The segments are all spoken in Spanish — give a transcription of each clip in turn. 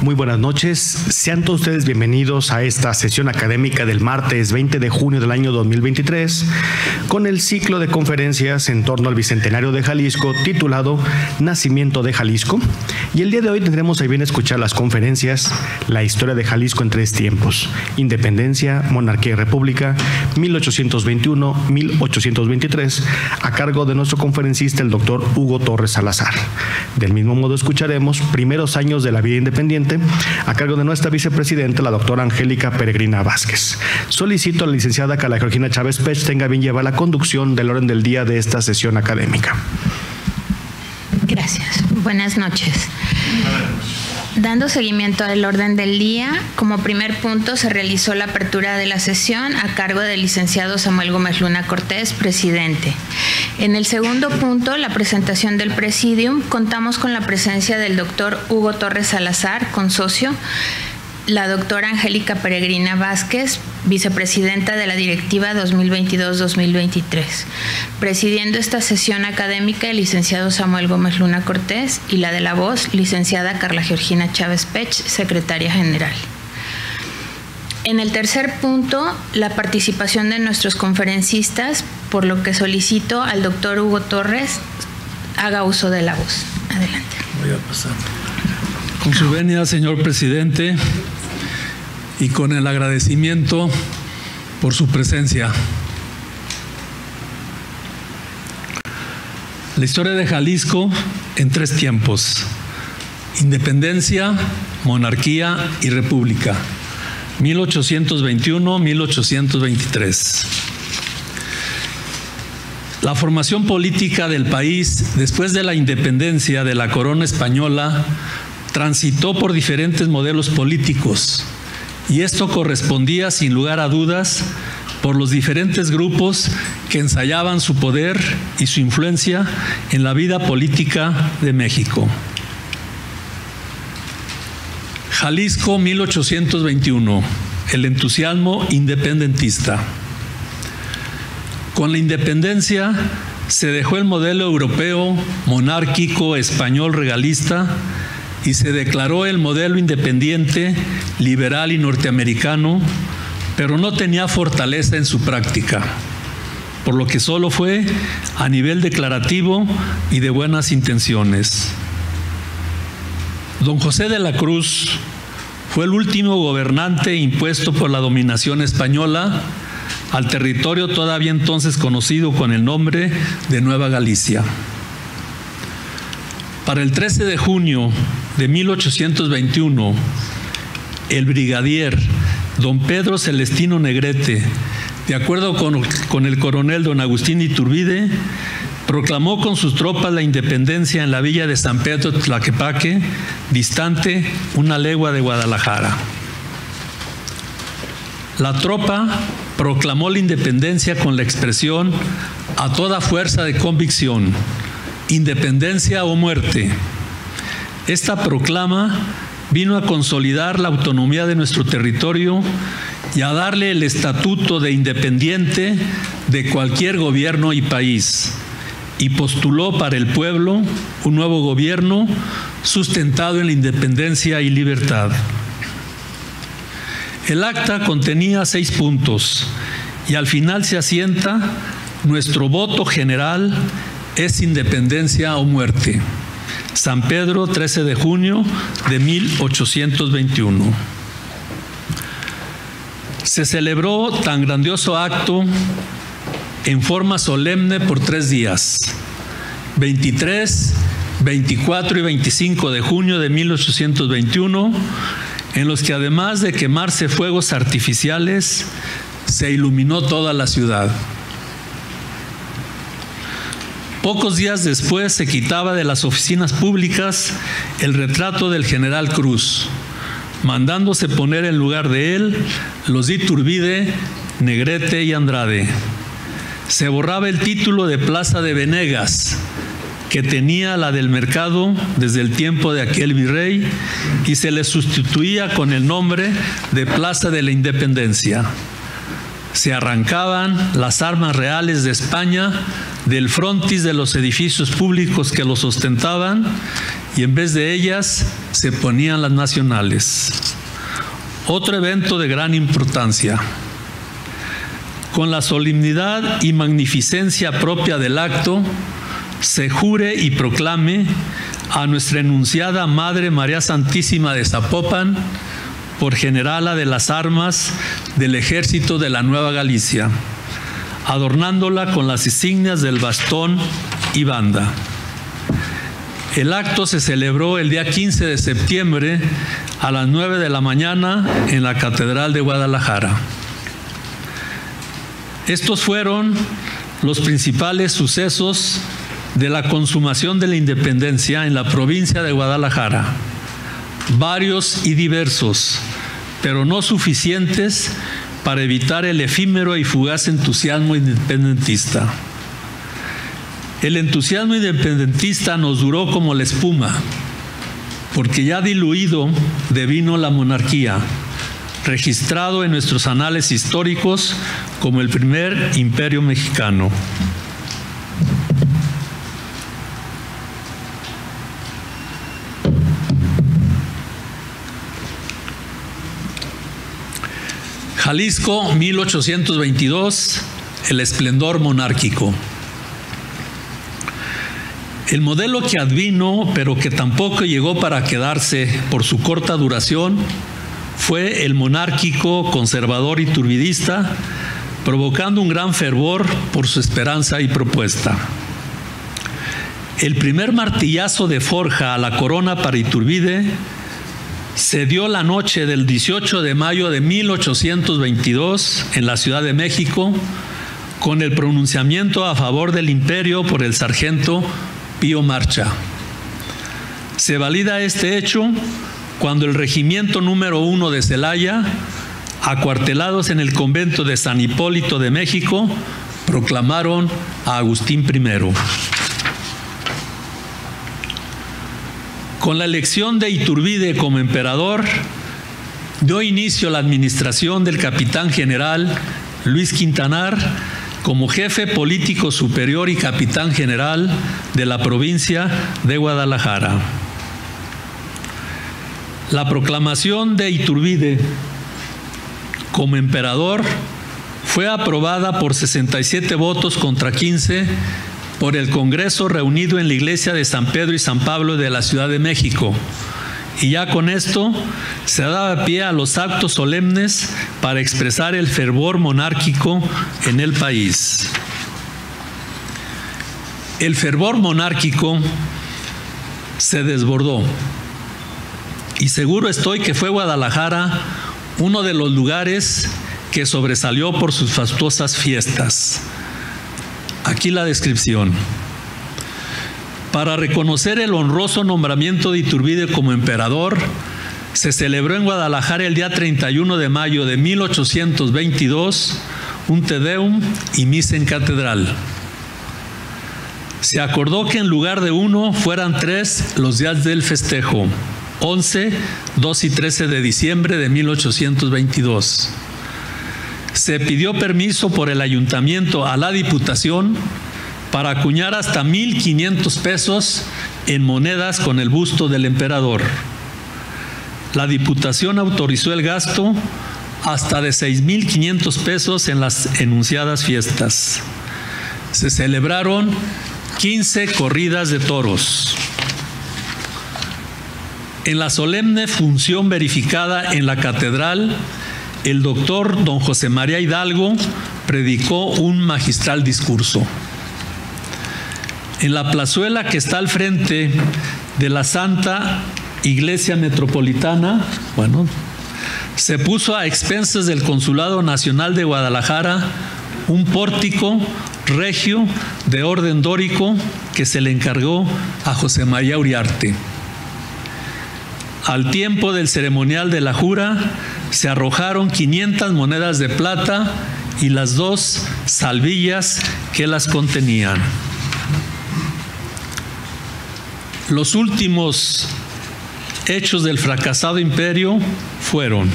Muy buenas noches, sean todos ustedes bienvenidos a esta sesión académica del martes 20 de junio del año 2023 con el ciclo de conferencias en torno al Bicentenario de Jalisco titulado Nacimiento de Jalisco, y el día de hoy tendremos a bien escuchar las conferencias La historia de Jalisco en tres tiempos: Independencia, Monarquía y República, 1821-1823, a cargo de nuestro conferencista el doctor Hugo Torres Salazar. Del mismo modo escucharemos Primeros años de la vida independiente, a cargo de nuestra vicepresidenta, la doctora Angélica Peregrina Vázquez. Solicito a la licenciada Carla Georgina Chávez Pech tenga bien llevar la conducción del orden del día de esta sesión académica. Gracias. Buenas noches. Dando seguimiento al orden del día, como primer punto se realizó la apertura de la sesión a cargo del licenciado Samuel Gómez Luna Cortés, presidente. En el segundo punto, la presentación del Presidium, contamos con la presencia del doctor Hugo Torres Salazar, consocio, la doctora Angélica Peregrina Vázquez, vicepresidenta de la Directiva 2022-2023. Presidiendo esta sesión académica el licenciado Samuel Gómez Luna Cortés y la de la voz, licenciada Carla Georgina Chávez Pech, secretaria general. En el tercer punto, la participación de nuestros conferencistas, por lo que solicito al doctor Hugo Torres haga uso de la voz. Adelante. Voy a pasar. Con su venia, señor presidente, y con el agradecimiento por su presencia. La historia de Jalisco en tres tiempos: Independencia, Monarquía y República, 1821-1823. La formación política del país después de la independencia de la corona española transitó por diferentes modelos políticos, y esto correspondía sin lugar a dudas por los diferentes grupos que ensayaban su poder y su influencia en la vida política de México. Jalisco 1821, el entusiasmo independentista. Con la independencia se dejó el modelo europeo, monárquico, español, regalista, y se declaró el modelo independiente, liberal y norteamericano, pero no tenía fortaleza en su práctica, por lo que solo fue a nivel declarativo y de buenas intenciones. Don José de la Cruz fue el último gobernante impuesto por la dominación española al territorio todavía entonces conocido con el nombre de Nueva Galicia. Para el 13 de junio de 1821, el brigadier don Pedro Celestino Negrete, de acuerdo con el coronel don Agustín Iturbide, proclamó con sus tropas la independencia en la villa de San Pedro Tlaquepaque, distante una legua de Guadalajara. La tropa proclamó la independencia con la expresión a toda fuerza de convicción: independencia o muerte. Esta proclama vino a consolidar la autonomía de nuestro territorio y a darle el estatuto de independiente de cualquier gobierno y país, y postuló para el pueblo un nuevo gobierno sustentado en la independencia y libertad. El acta contenía 6 puntos y al final se asienta: nuestro voto general es independencia o muerte. San Pedro, 13 de junio de 1821. Se celebró tan grandioso acto en forma solemne por 3 días, 23, 24 y 25 de junio de 1821, en los que además de quemarse fuegos artificiales, se iluminó toda la ciudad. Pocos días después se quitaba de las oficinas públicas el retrato del general Cruz, mandándose poner en lugar de él los de Iturbide, Negrete y Andrade. Se borraba el título de Plaza de Venegas, que tenía la del Mercado desde el tiempo de aquel virrey, y se le sustituía con el nombre de Plaza de la Independencia. Se arrancaban las armas reales de España del frontis de los edificios públicos que los ostentaban, y en vez de ellas se ponían las nacionales. Otro evento de gran importancia. Con la solemnidad y magnificencia propia del acto, se jure y proclame a nuestra enunciada Madre María Santísima de Zapopan por generala de las armas del Ejército de la Nueva Galicia, adornándola con las insignias del bastón y banda. El acto se celebró el día 15 de septiembre a las 9 de la mañana en la Catedral de Guadalajara. Estos fueron los principales sucesos de la consumación de la independencia en la provincia de Guadalajara, varios y diversos, pero no suficientes para evitar el efímero y fugaz entusiasmo independentista. El entusiasmo independentista nos duró como la espuma, porque ya diluido devino la monarquía, registrado en nuestros anales históricos como el primer imperio mexicano. Jalisco, 1822, el esplendor monárquico. El modelo que advino, pero que tampoco llegó para quedarse por su corta duración, fue el monárquico, conservador y iturbidista, provocando un gran fervor por su esperanza y propuesta. El primer martillazo de forja a la corona para Iturbide se dio la noche del 18 de mayo de 1822 en la Ciudad de México, con el pronunciamiento a favor del imperio por el sargento Pío Marcha. Se valida este hecho cuando el regimiento número 1 de Celaya, acuartelados en el convento de San Hipólito de México, proclamaron a Agustín I. Con la elección de Iturbide como emperador, dio inicio a la administración del capitán general Luis Quintanar como jefe político superior y capitán general de la provincia de Guadalajara. La proclamación de Iturbide como emperador fue aprobada por 67 votos contra 15 por el Congreso reunido en la iglesia de San Pedro y San Pablo de la Ciudad de México. Y ya con esto se daba pie a los actos solemnes para expresar el fervor monárquico en el país. El fervor monárquico se desbordó y seguro estoy que fue Guadalajara uno de los lugares que sobresalió por sus fastuosas fiestas. Aquí la descripción. Para reconocer el honroso nombramiento de Iturbide como emperador, se celebró en Guadalajara el día 31 de mayo de 1822 un Te Deum y misa en catedral. Se acordó que en lugar de uno fueran 3 los días del festejo, 11, 2 y 13 de diciembre de 1822. Se pidió permiso por el ayuntamiento a la Diputación para acuñar hasta 1,500 pesos en monedas con el busto del emperador. La Diputación autorizó el gasto hasta de 6,500 pesos en las enunciadas fiestas. Se celebraron 15 corridas de toros. En la solemne función verificada en la catedral, el doctor don José María Hidalgo predicó un magistral discurso. En la plazuela que está al frente de la Santa Iglesia Metropolitana, se puso a expensas del Consulado Nacional de Guadalajara un pórtico regio de orden dórico que se le encargó a José María Uriarte. Al tiempo del ceremonial de la jura, se arrojaron 500 monedas de plata y las 2 salvillas que las contenían. Los últimos hechos del fracasado imperio fueron: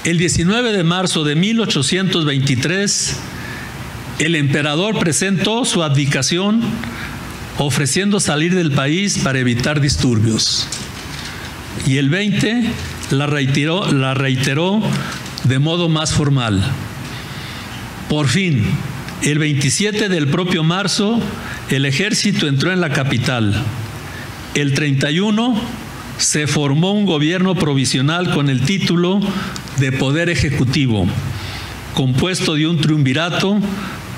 el 19 de marzo de 1823, el emperador presentó su abdicación ofreciendo salir del país para evitar disturbios. Y el 20 la reiteró de modo más formal. Por fin, el 27 del propio marzo, el ejército entró en la capital. El 31 se formó un gobierno provisional con el título de Poder Ejecutivo, compuesto de un triunvirato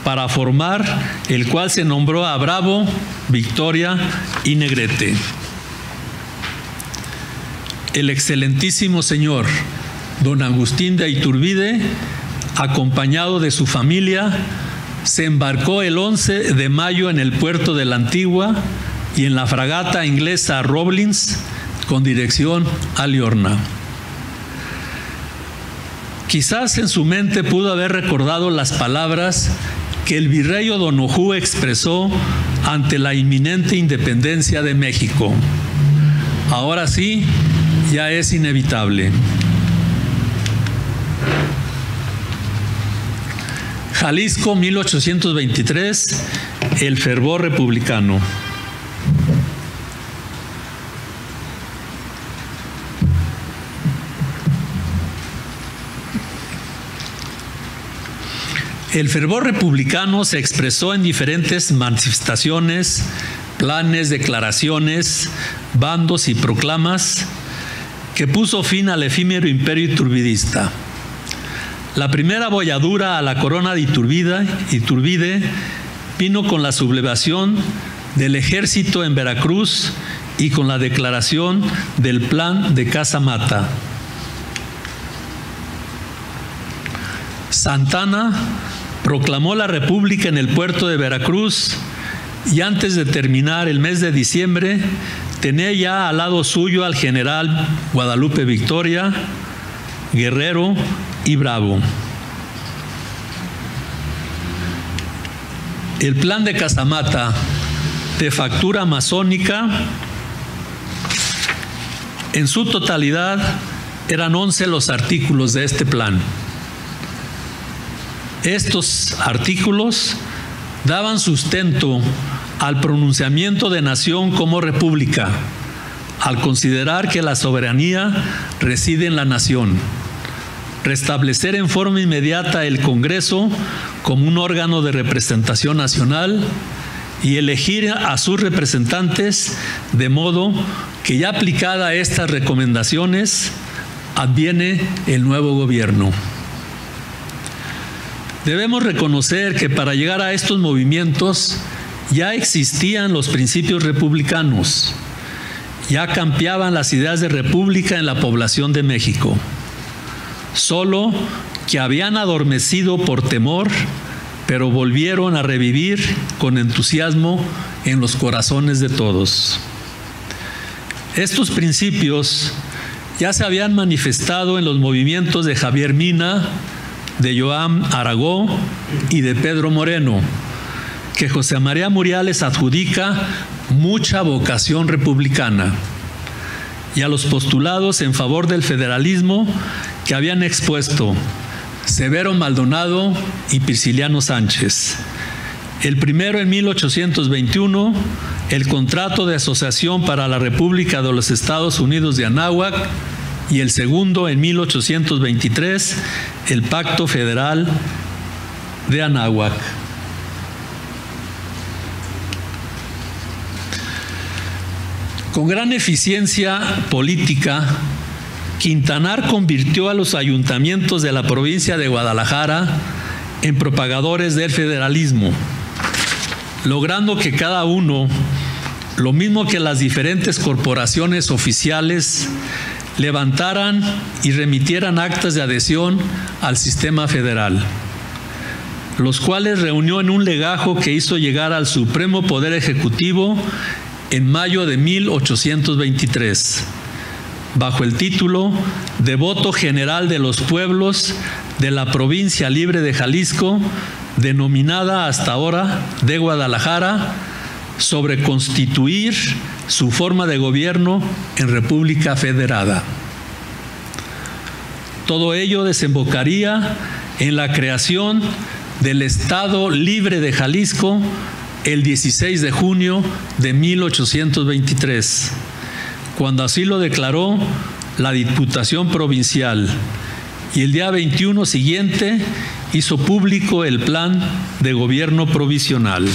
para formar el cual se nombró a Bravo, Victoria y Negrete. El excelentísimo señor don Agustín de Iturbide, acompañado de su familia, se embarcó el 11 de mayo en el puerto de la Antigua y en la fragata inglesa Rollins con dirección a Liorna. Quizás en su mente pudo haber recordado las palabras que el virrey O'Donoghue expresó ante la inminente independencia de México. Ahora sí, ya es inevitable. Jalisco, 1823, el fervor republicano. El fervor republicano se expresó en diferentes manifestaciones, planes, declaraciones, bandos y proclamas que puso fin al efímero imperio iturbidista. La primera bolladura a la corona de Iturbide vino con la sublevación del ejército en Veracruz y con la declaración del Plan de Casamata. Santana proclamó la República en el puerto de Veracruz y antes de terminar el mes de diciembre tenía ya al lado suyo al general Guadalupe Victoria, Guerrero y Bravo. El Plan de Casamata, de factura masónica, en su totalidad eran 11 los artículos de este plan. Estos artículos daban sustento al pronunciamiento de nación como república, al considerar que la soberanía reside en la nación, restablecer en forma inmediata el Congreso como un órgano de representación nacional y elegir a sus representantes de modo que ya aplicada estas recomendaciones adviene el nuevo gobierno. Debemos reconocer que para llegar a estos movimientos ya existían los principios republicanos, ya campeaban las ideas de república en la población de México, solo que habían adormecido por temor, pero volvieron a revivir con entusiasmo en los corazones de todos. Estos principios ya se habían manifestado en los movimientos de Javier Mina, de Joan Aragó y de Pedro Moreno, que José María Muriel les adjudica mucha vocación republicana, y a los postulados en favor del federalismo que habían expuesto Severo Maldonado y Prisciliano Sánchez. El primero en 1821, el Contrato de Asociación para la República de los Estados Unidos de Anáhuac, y el segundo en 1823, el Pacto Federal de Anáhuac. Con gran eficiencia política, Quintanar convirtió a los ayuntamientos de la provincia de Guadalajara en propagadores del federalismo, logrando que cada uno, lo mismo que las diferentes corporaciones oficiales, levantaran y remitieran actas de adhesión al sistema federal, los cuales reunió en un legajo que hizo llegar al Supremo Poder Ejecutivo en mayo de 1823, bajo el título de Voto General de los Pueblos de la Provincia Libre de Jalisco, denominada hasta ahora de Guadalajara, sobre constituir su forma de gobierno en República Federada. Todo ello desembocaría en la creación del Estado Libre de Jalisco el 16 de junio de 1823, cuando así lo declaró la Diputación Provincial, y el día 21 siguiente hizo público el Plan de Gobierno Provisional.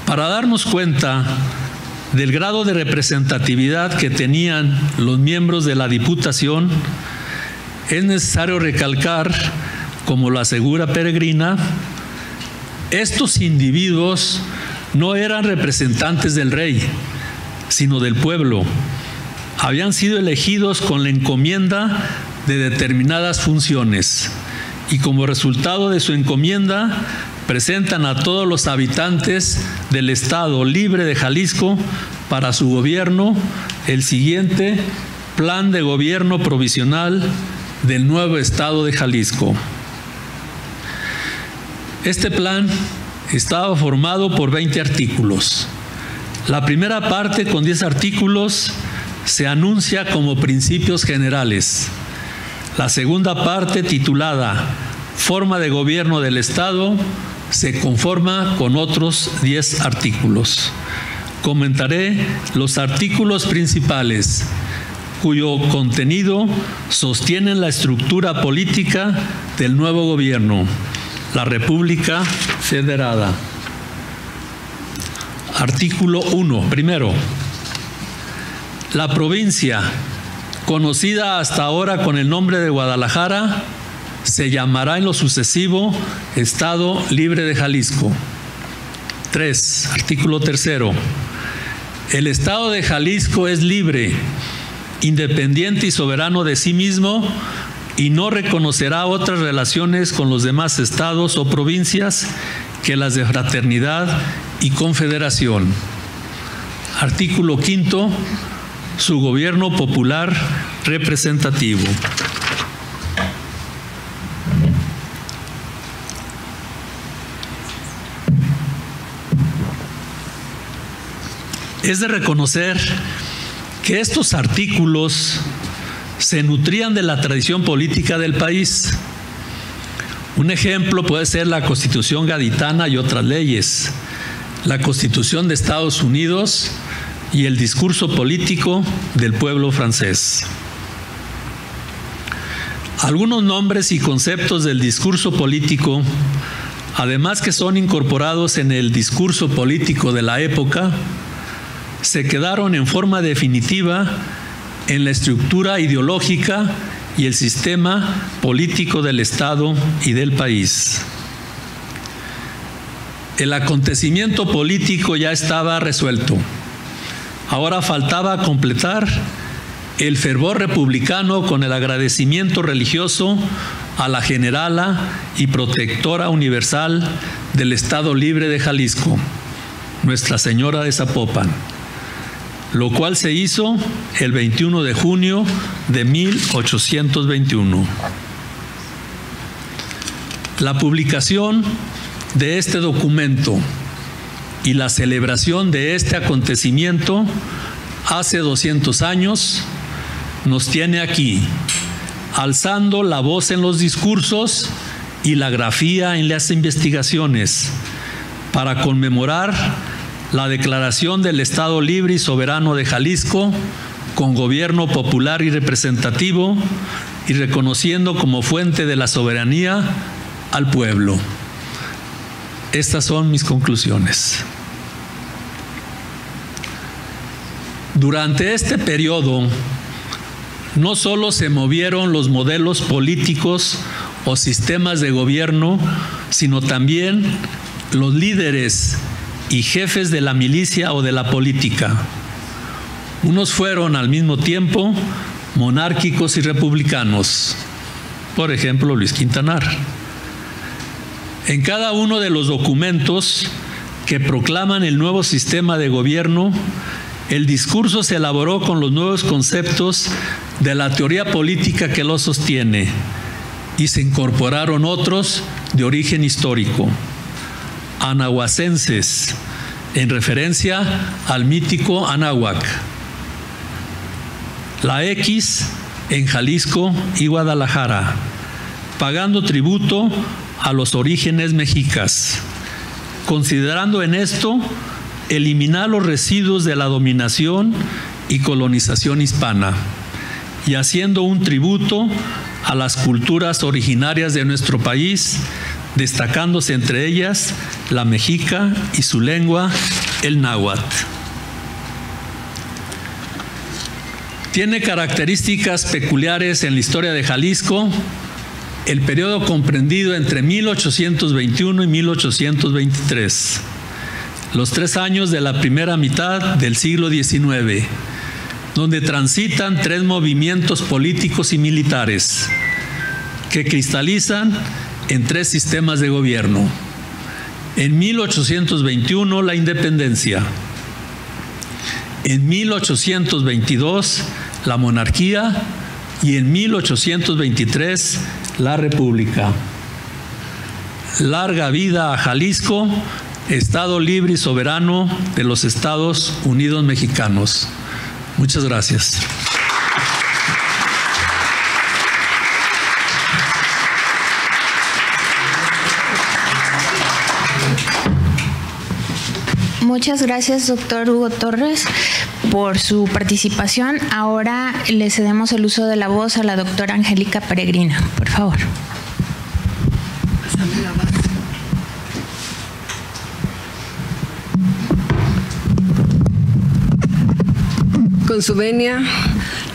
Para darnos cuenta del grado de representatividad que tenían los miembros de la Diputación, es necesario recalcar, como lo asegura Peregrina, estos individuos no eran representantes del rey, sino del pueblo. Habían sido elegidos con la encomienda de determinadas funciones y como resultado de su encomienda presentan a todos los habitantes del Estado Libre de Jalisco para su gobierno el siguiente Plan de Gobierno Provisional del nuevo Estado de Jalisco. Este plan estaba formado por 20 artículos. La primera parte, con 10 artículos, se anuncia como principios generales. La segunda parte, titulada Forma de Gobierno del Estado, se conforma con otros 10 artículos. Comentaré los artículos principales, cuyo contenido sostienen la estructura política del nuevo gobierno, la República Federada. Artículo 1. Primero, la provincia, conocida hasta ahora con el nombre de Guadalajara, se llamará en lo sucesivo Estado Libre de Jalisco. 3. Artículo 3. El Estado de Jalisco es libre, independiente y soberano de sí mismo y no reconocerá otras relaciones con los demás estados o provincias que las de fraternidad y confederación. Artículo 5. Su gobierno popular representativo. Es de reconocer que estos artículos se nutrían de la tradición política del país. Un ejemplo puede ser la Constitución gaditana y otras leyes, la Constitución de Estados Unidos y el discurso político del pueblo francés. Algunos nombres y conceptos del discurso político, además que son incorporados en el discurso político de la época, se quedaron en forma definitiva en la estructura ideológica y el sistema político del Estado y del país. El acontecimiento político ya estaba resuelto. Ahora faltaba completar el fervor republicano con el agradecimiento religioso a la generala y protectora universal del Estado Libre de Jalisco, Nuestra Señora de Zapopan, lo cual se hizo el 21 de junio de 1821. La publicación de este documento y la celebración de este acontecimiento hace 200 años nos tiene aquí, alzando la voz en los discursos y la grafía en las investigaciones, para conmemorar la declaración del Estado Libre y Soberano de Jalisco con gobierno popular y representativo y reconociendo como fuente de la soberanía al pueblo. Estas son mis conclusiones. Durante este periodo, no solo se movieron los modelos políticos o sistemas de gobierno, sino también los líderes y jefes de la milicia o de la política. Unos fueron al mismo tiempo monárquicos y republicanos, por ejemplo Luis Quintanar. En cada uno de los documentos que proclaman el nuevo sistema de gobierno, el discurso se elaboró con los nuevos conceptos de la teoría política que lo sostiene y se incorporaron otros de origen histórico, anahuacenses, en referencia al mítico Anáhuac. La X en Jalisco y Guadalajara, pagando tributo a los orígenes mexicas, considerando en esto eliminar los residuos de la dominación y colonización hispana, y haciendo un tributo a las culturas originarias de nuestro país, destacándose entre ellas la mexica y su lengua, el náhuatl. Tiene características peculiares en la historia de Jalisco el periodo comprendido entre 1821 y 1823, los 3 años de la primera mitad del siglo XIX, donde transitan 3 movimientos políticos y militares que cristalizan en 3 sistemas de gobierno. En 1821, la independencia. En 1822, la monarquía, y en 1823, la república. Larga vida a Jalisco, Estado libre y soberano de los Estados Unidos mexicanos. Muchas gracias. Muchas gracias, doctor Hugo Torres, por su participación. Ahora le cedemos el uso de la voz a la doctora Angélica Peregrina, por favor. Con su venia,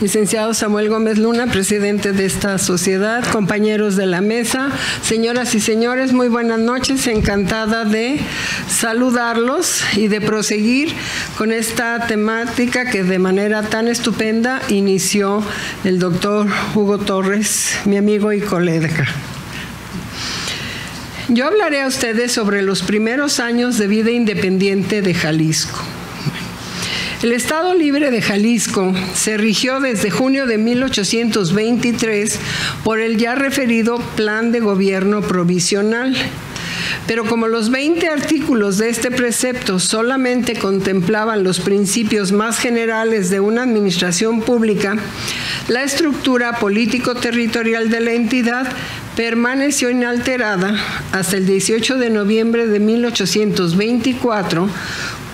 licenciado Samuel Gómez Luna, presidente de esta sociedad, compañeros de la mesa, señoras y señores, muy buenas noches. Encantada de saludarlos y de proseguir con esta temática que de manera tan estupenda inició el doctor Hugo Torres, mi amigo y colega. Yo hablaré a ustedes sobre los primeros años de vida independiente de Jalisco. El Estado Libre de Jalisco se rigió desde junio de 1823 por el ya referido Plan de Gobierno Provisional. Pero como los 20 artículos de este precepto solamente contemplaban los principios más generales de una administración pública, la estructura político-territorial de la entidad permaneció inalterada hasta el 18 de noviembre de 1824,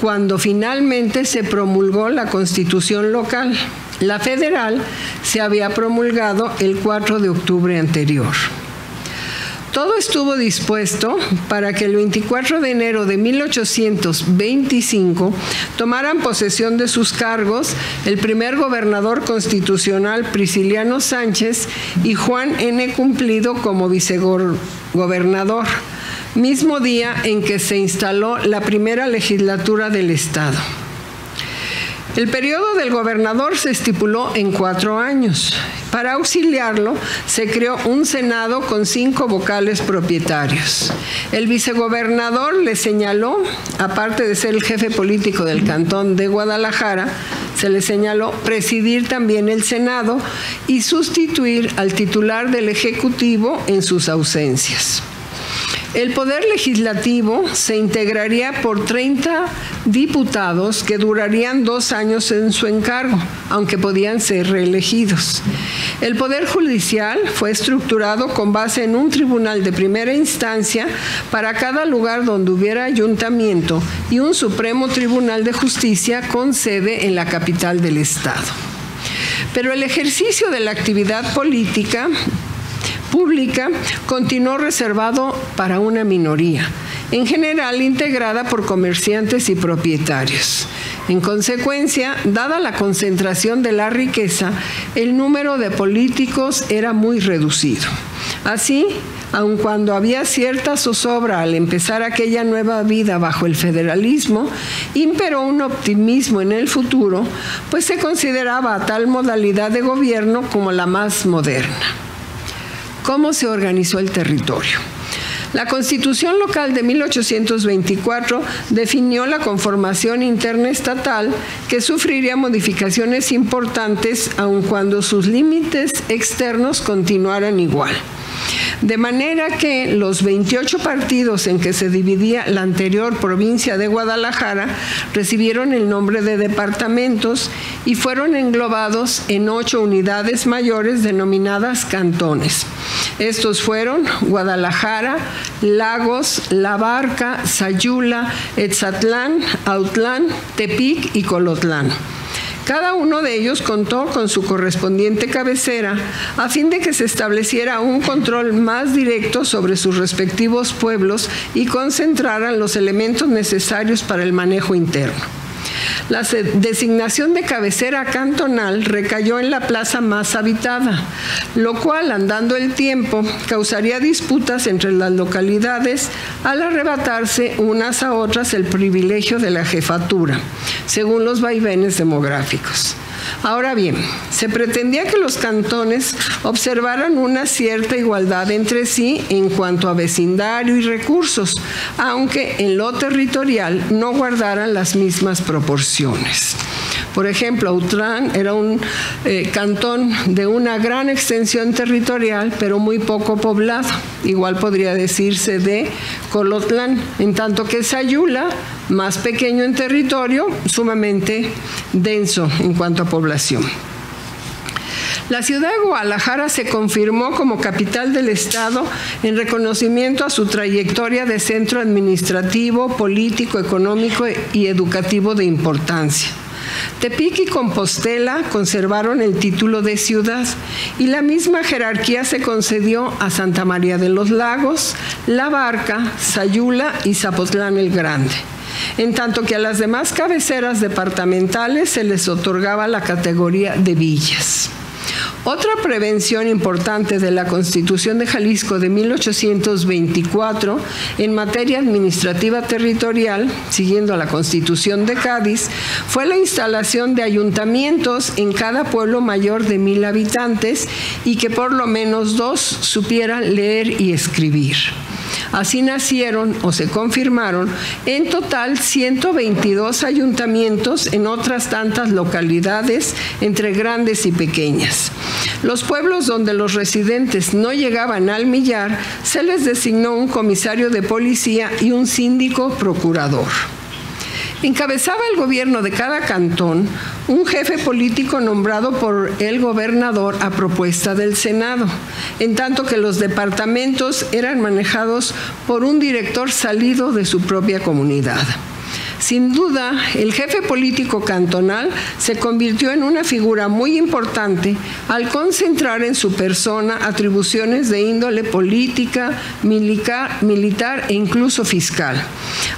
cuando finalmente se promulgó la Constitución local. La federal se había promulgado el 4 de octubre anterior. Todo estuvo dispuesto para que el 24 de enero de 1825 tomaran posesión de sus cargos el primer gobernador constitucional Prisciliano Sánchez y Juan N. Cumplido como vicegobernador, mismo día en que se instaló la primera legislatura del Estado. El periodo del gobernador se estipuló en 4 años. Para auxiliarlo, se creó un Senado con 5 vocales propietarios. El vicegobernador le señaló, aparte de ser el jefe político del Cantón de Guadalajara, se le señaló presidir también el Senado y sustituir al titular del Ejecutivo en sus ausencias. El Poder Legislativo se integraría por 30 diputados que durarían 2 años en su encargo, aunque podían ser reelegidos. El Poder Judicial fue estructurado con base en un tribunal de primera instancia para cada lugar donde hubiera ayuntamiento y un Supremo Tribunal de Justicia con sede en la capital del Estado. Pero el ejercicio de la actividad política pública continuó reservado para una minoría, en general integrada por comerciantes y propietarios. En consecuencia, dada la concentración de la riqueza, el número de políticos era muy reducido. Así, aun cuando había cierta zozobra al empezar aquella nueva vida bajo el federalismo, imperó un optimismo en el futuro, pues se consideraba a tal modalidad de gobierno como la más moderna. ¿Cómo se organizó el territorio? La Constitución local de 1824 definió la conformación interna estatal que sufriría modificaciones importantes aun cuando sus límites externos continuaran igual. De manera que los 28 partidos en que se dividía la anterior provincia de Guadalajara recibieron el nombre de departamentos y fueron englobados en 8 unidades mayores denominadas cantones. Estos fueron Guadalajara, Lagos, La Barca, Sayula, Etzatlán, Autlán, Tepic y Colotlán. Cada uno de ellos contó con su correspondiente cabecera a fin de que se estableciera un control más directo sobre sus respectivos pueblos y concentraran los elementos necesarios para el manejo interno. La designación de cabecera cantonal recayó en la plaza más habitada, lo cual, andando el tiempo, causaría disputas entre las localidades al arrebatarse unas a otras el privilegio de la jefatura, según los vaivenes demográficos. Ahora bien, se pretendía que los cantones observaran una cierta igualdad entre sí en cuanto a vecindario y recursos, aunque en lo territorial no guardaran las mismas proporciones. Por ejemplo, Autlán era un cantón de una gran extensión territorial, pero muy poco poblado. Igual podría decirse de Colotlán, en tanto que Sayula, más pequeño en territorio, sumamente denso en cuanto a población. La ciudad de Guadalajara se confirmó como capital del Estado en reconocimiento a su trayectoria de centro administrativo, político, económico y educativo de importancia. Tepic y Compostela conservaron el título de ciudad y la misma jerarquía se concedió a Santa María de los Lagos, La Barca, Sayula y Zapotlán el Grande, en tanto que a las demás cabeceras departamentales se les otorgaba la categoría de villas. Otra prevención importante de la Constitución de Jalisco de 1824 en materia administrativa territorial, siguiendo a la Constitución de Cádiz, fue la instalación de ayuntamientos en cada pueblo mayor de 1,000 habitantes y que por lo menos 2 supieran leer y escribir. Así nacieron o se confirmaron en total 122 ayuntamientos en otras tantas localidades entre grandes y pequeñas. Los pueblos donde los residentes no llegaban al millar se les designó un comisario de policía y un síndico procurador. Encabezaba el gobierno de cada cantón un jefe político nombrado por el gobernador a propuesta del Senado, en tanto que los departamentos eran manejados por un director salido de su propia comunidad. Sin duda, el jefe político cantonal se convirtió en una figura muy importante al concentrar en su persona atribuciones de índole política, militar e incluso fiscal.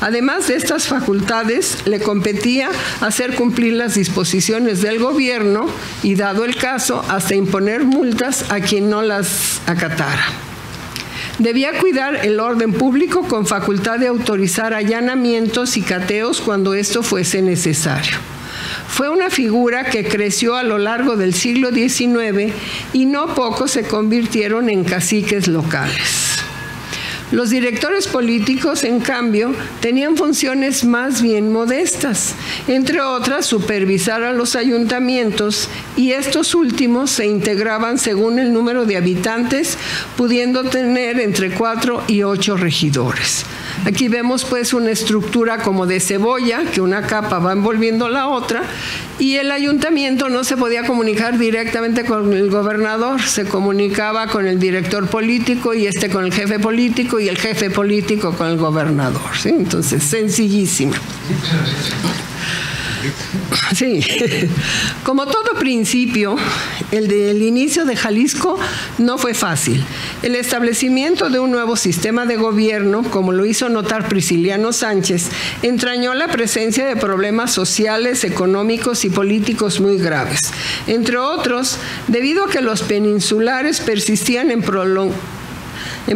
Además de estas facultades, le competía hacer cumplir las disposiciones del gobierno y, dado el caso, hasta imponer multas a quien no las acatara. Debía cuidar el orden público con facultad de autorizar allanamientos y cateos cuando esto fuese necesario. Fue una figura que creció a lo largo del siglo XIX y no pocos se convirtieron en caciques locales. Los directores políticos, en cambio, tenían funciones más bien modestas, entre otras supervisar a los ayuntamientos, y estos últimos se integraban según el número de habitantes, pudiendo tener entre 4 y 8 regidores. Aquí vemos pues una estructura como de cebolla, que una capa va envolviendo la otra, y el ayuntamiento no se podía comunicar directamente con el gobernador, se comunicaba con el director político y con el jefe político y el jefe político con el gobernador, ¿sí? Entonces, sencillísima. Sí, como todo principio, el del inicio de Jalisco no fue fácil. El establecimiento de un nuevo sistema de gobierno, como lo hizo notar Prisciliano Sánchez, entrañó la presencia de problemas sociales, económicos y políticos muy graves. Entre otros, debido a que los peninsulares persistían en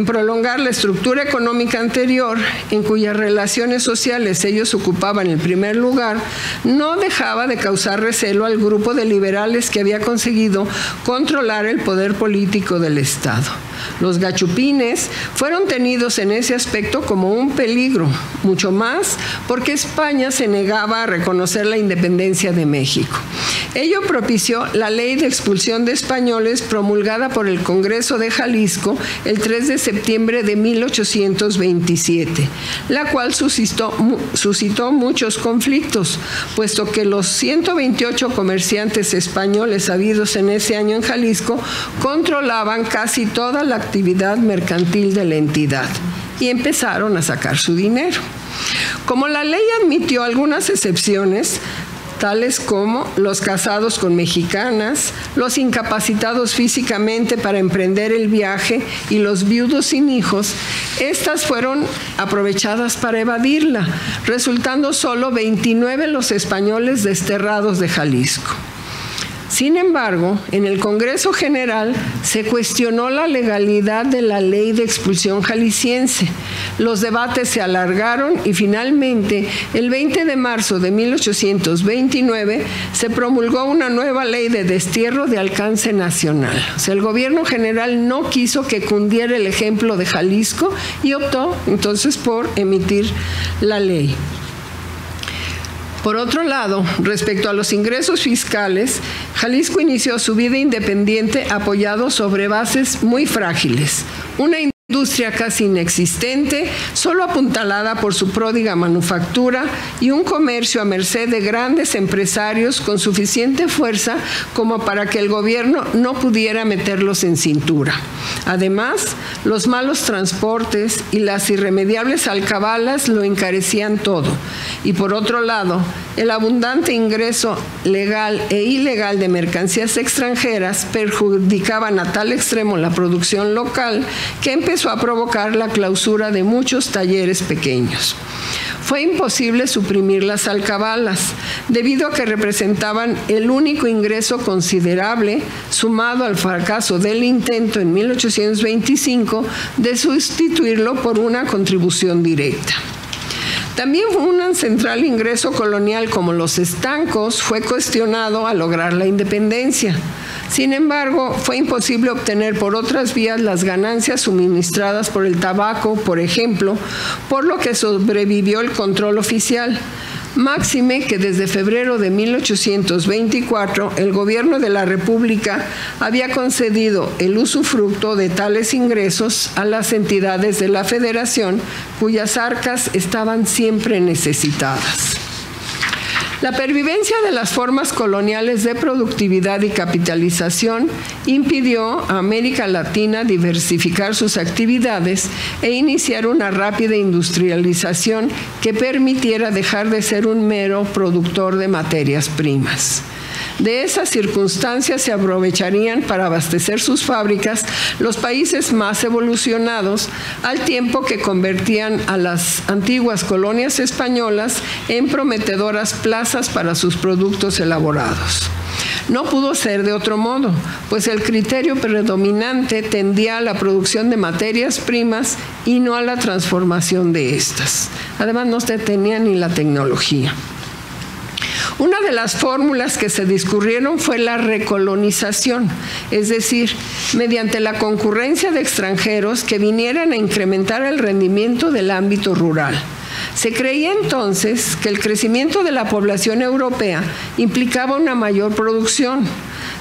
prolongar la estructura económica anterior, en cuyas relaciones sociales ellos ocupaban el primer lugar, no dejaba de causar recelo al grupo de liberales que había conseguido controlar el poder político del Estado. Los gachupines fueron tenidos en ese aspecto como un peligro, mucho más porque España se negaba a reconocer la independencia de México. Ello propició la ley de expulsión de españoles promulgada por el Congreso de Jalisco el 3 de septiembre de 1827, la cual suscitó muchos conflictos, puesto que los 128 comerciantes españoles habidos en ese año en Jalisco controlaban casi todas la actividad mercantil de la entidad y empezaron a sacar su dinero. Como la ley admitió algunas excepciones, tales como los casados con mexicanas, los incapacitados físicamente para emprender el viaje y los viudos sin hijos, estas fueron aprovechadas para evadirla, resultando solo 29 los españoles desterrados de Jalisco. Sin embargo, en el Congreso General se cuestionó la legalidad de la ley de expulsión jalisciense. Los debates se alargaron y finalmente, el 20 de marzo de 1829, se promulgó una nueva ley de destierro de alcance nacional. O sea, el gobierno general no quiso que cundiera el ejemplo de Jalisco y optó entonces por emitir la ley. Por otro lado, respecto a los ingresos fiscales, Jalisco inició su vida independiente apoyado sobre bases muy frágiles. Una industria casi inexistente, solo apuntalada por su pródiga manufactura y un comercio a merced de grandes empresarios con suficiente fuerza como para que el gobierno no pudiera meterlos en cintura. Además, los malos transportes y las irremediables alcabalas lo encarecían todo. Y por otro lado, el abundante ingreso legal e ilegal de mercancías extranjeras perjudicaban a tal extremo la producción local que empezó a provocar la clausura de muchos talleres pequeños. Fue imposible suprimir las alcabalas, debido a que representaban el único ingreso considerable, sumado al fracaso del intento en 1825 de sustituirlo por una contribución directa. También un central ingreso colonial como los estancos fue cuestionado al lograr la independencia. Sin embargo, fue imposible obtener por otras vías las ganancias suministradas por el tabaco, por ejemplo, por lo que sobrevivió el control oficial. Máxime que desde febrero de 1824 el gobierno de la República había concedido el usufructo de tales ingresos a las entidades de la Federación, cuyas arcas estaban siempre necesitadas. La pervivencia de las formas coloniales de productividad y capitalización impidió a América Latina diversificar sus actividades e iniciar una rápida industrialización que permitiera dejar de ser un mero productor de materias primas. De esas circunstancias se aprovecharían para abastecer sus fábricas los países más evolucionados, al tiempo que convertían a las antiguas colonias españolas en prometedoras plazas para sus productos elaborados. No pudo ser de otro modo, pues el criterio predominante tendía a la producción de materias primas y no a la transformación de estas. Además, no se tenía ni la tecnología. Una de las fórmulas que se discurrieron fue la recolonización, es decir, mediante la concurrencia de extranjeros que vinieran a incrementar el rendimiento del ámbito rural. Se creía entonces que el crecimiento de la población europea implicaba una mayor producción.